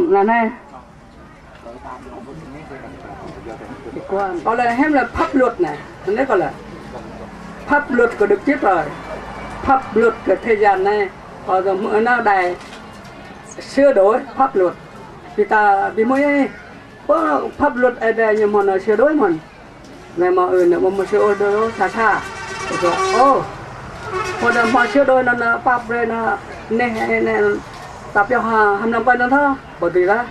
là này có lẽ là pháp luật này, đấy gọi là pháp luật của Đức Chúa Trời, pháp luật của thế gian này, còn giờ mưa nó đầy sửa đổi pháp luật, vì mới có pháp luật ở đây nhưng mà nó sửa đổi mình, này mà nữa mà sửa đổi xa, rồi mà sửa đổi nó pháp rồi nó này tập cho hàm năm bên nó thôi, bởi vì là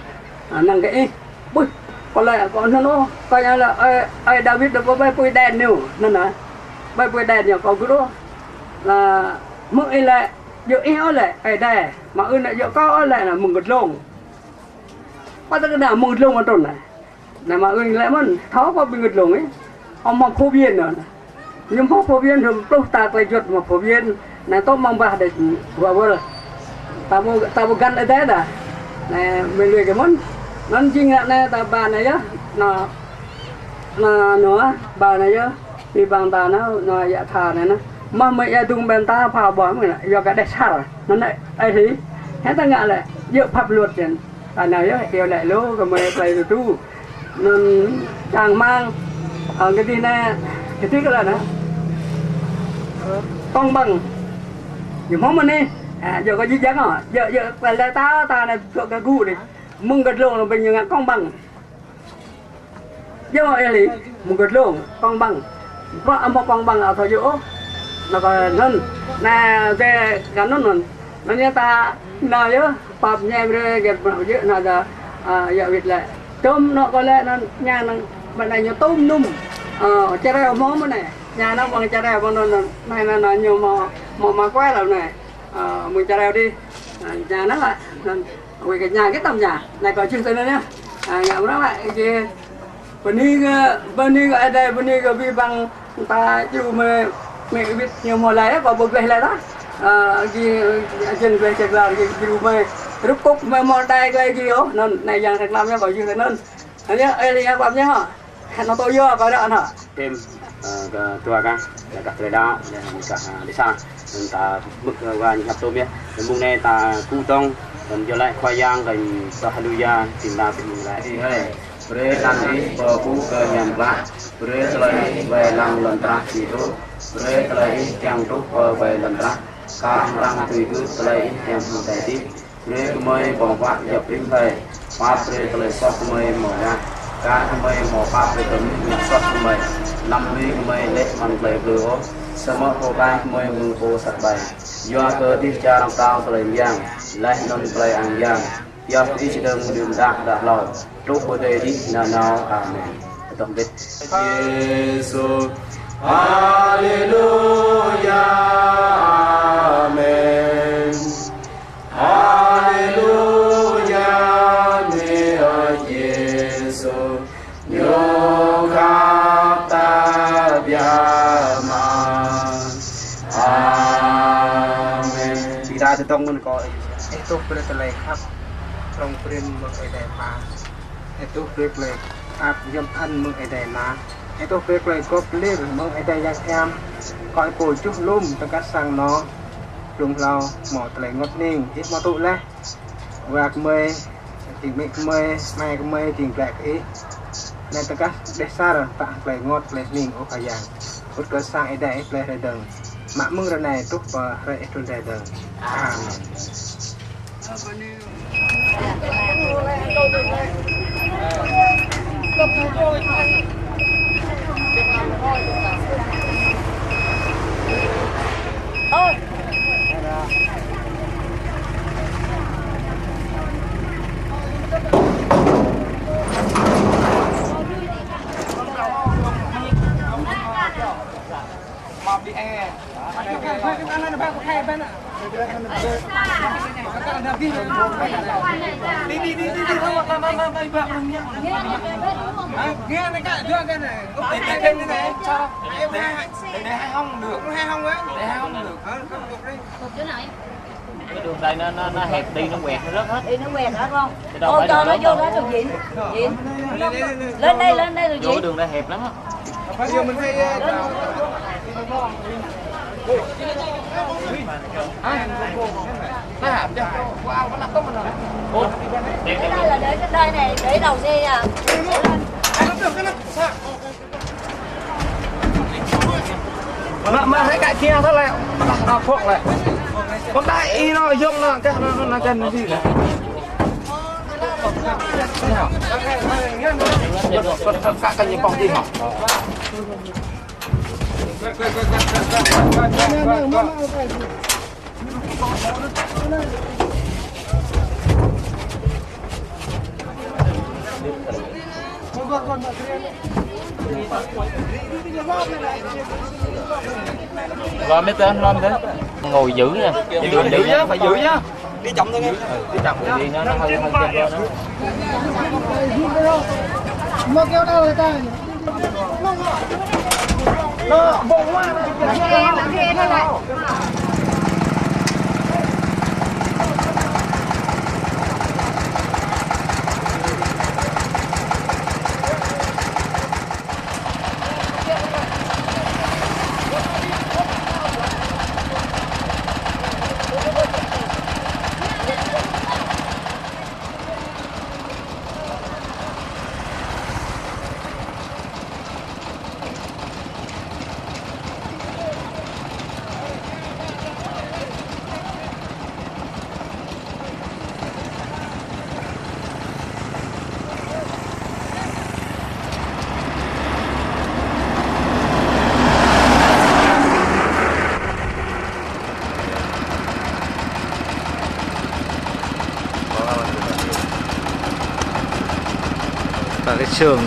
năng cái bui còn lại còn nó coi như là ai David được có bay bui đèn nhiều nên là bay bui đèn nhiều còn cứ đó là mượn lại dự éo lại ai đây mà lại dự có lại là mừng gật lông bắt cái nào mừng gật lông ở trong này là mà lại mình tháo qua bình gật lông ấy ông mà phổ biến rồi nhưng mà phổ biến thì tôi ta lại chuột mà phổ biến này tôi mong bà để vừa rồi ta một gan ở thế đã này mình lười cái món nó chính là này ta bà này á nó bà này á thì bằng ta nó dạ thà này nó mà mày tung bên ta phá bỏ mình lại do cái đẹp sao rồi nó lại ai thì hết ta ngại lại dựa pháp luật trên ta nào á điều lại lố rồi mày play từ tu nên càng mang ở cái gì này cái thứ là nó công bằng những món mình đi giờ có gì chắc hả giờ là ta này cho cái gu đi mừng gật lông là bình như công bằng giờ mọi gì mừng gật lông công bằng có một công bằng ở thời chỗ nó còn nên là về cái nó như ta nào chứ bắp nhẹ rồi cái nào chứ nào giờ giờ việc lại tôm nó có lẽ nó nhà nó bên này nhiều tôm nung chả rau món bên này nhà nó bằng chả rau con này là nó nhiều mà quá là này mình chả rau đi nhà nó lại vì cái nhà cái tầm nhà này còn chưa tới nữa nhá ngậm nó lại kia bên đi ở đây bên đi cái vi bằng ta chịu mẹ biết nhiều mùa lại và bực lại đó gì trên về chạy vào gì chịu mẹ rút cúc mẹ mòn tay cái gì đó nên này dàn thật làm cho bảo chưa nên nhá ai đi làm nhá nó tôi vô coi đó hả thêm tua kan các cái đó cả đi sang ta mức và nhập tôm nhé mùng này ta cu tông dan jo lại khoai yang dan hallelujah tìm ra tìm lại thì hay bere nanti babu ke yang bah bere selain về làm lần tra thì đó bere selain yang tu về lần tra ka rang tùy cứ selain yang không thể tiếp bere kemai bong bạc nhập đến về pháp bere selain sop kemai mỏ ra ka kemai mỏ pháp bere kemai sop kemai năm mươi kemai lệ mang về bờ sama kokai kemai mengko sakbai do cơ đi cha làm tao selain yang lại non play ăn yang do đi chỉ đơn đường đã lòi trúc của đây đi nào amen tổng kết Jesus Hallelujah amen Hallelujah me Jesus nhô khắp ta bia amen thì ra từ trong mình có itu berkelai khắp trong prin mực ai đại ma itu berkelai áp dâm ăn mực ai đại ma itu berkelai có lir mực ai đại yang em coi cổ chút lum tất cả sang nó dùng lao mỏ lại ngót ninh ít mỏ tụ lẽ và mây tìm mây mai mây tìm lại cái nên tất cả để xa rồi bạn lại ngót lại ninh ở cả dạng bất cứ sang ai đại lại ra đường mạ mưng ra này tốt và ra trên ra đường Thôi. Mọc đi e. Đi thôi mà nghe này cả đưa cái này có tiền thêm cái này cho em để hai hông được hai hông á để hai hông được Cục chỗ này. Cái đường đây nó hẹp đi nó quẹt nó rớt hết. Đi nó quẹt hết không? Ôi cho nó vô đó được gì? Diện. Lên đây được gì? Vô đường đây hẹp lắm á. Bây giờ mình phải Ủa, Cái đây là để cái đây này, để đầu xe à. Mà thấy cái kia thôi lại nó thuộc lại con đại y nó dùng nó cái gì này các cái gì bóng gì hả Rồi mấy tên lên thế. Ngồi giữ nha. Đi đường đi nhá, phải giữ nhá. Đi chậm thôi nghe. Đi chậm nhá. Đi nó hơi chậm đó. Mà kéo đâu người ta Nó bộ quá. kia nó lại và cái trường